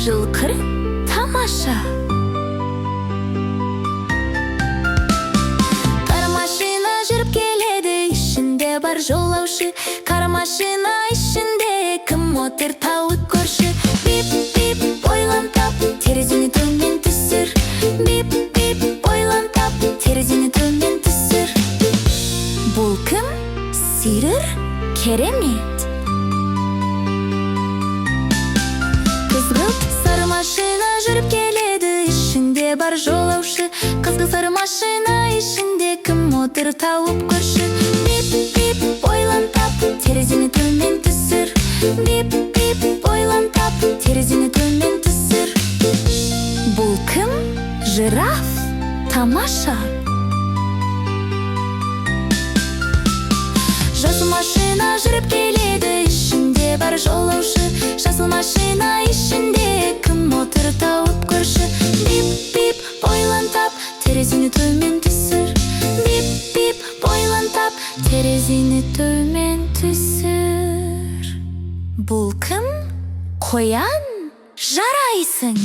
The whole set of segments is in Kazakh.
Жылқыр тамаша. Қара машина жүріп келеді, ішінде бар жолаушы. Қара машина ішінде кім отыр, тауып көрші. Бип-бип, ойлан тап, терезені төмен түсір. Бип-бип, ойлан тап, терезені төмен түсір. Бұл кім? Сирыр? Керемет. Қызғылт сары машина жүріп келеді, ішінде бар жолаушы. Қызғылт сары машина ішінде кім отыр, тауып көрші. Бип-бип, ойлан тап, терезені төмен түсір. Бип-бип, ойлан тап, терезені төмен түсір. Бұл кім? Жираф. Тамаша. Жасыл машина жүріп келеді, ішінде бар жолаушы. Жасыл машина ішінде кім отыр, тауып көрші. Бип-бип, ойлан тап, терезені төмен түсір. Бип-бип, ойлан тап, терезені төмен түсір. Бұл кім? Қоян. Жарайсың.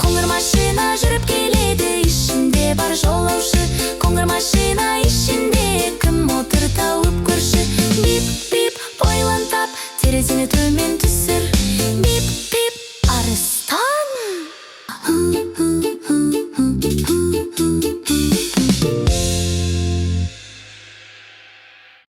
Қоңыр машина жүріп келеді, ішінде бар жолаушы. Қоңыр машина ішінде кім отыр, тауып көрші.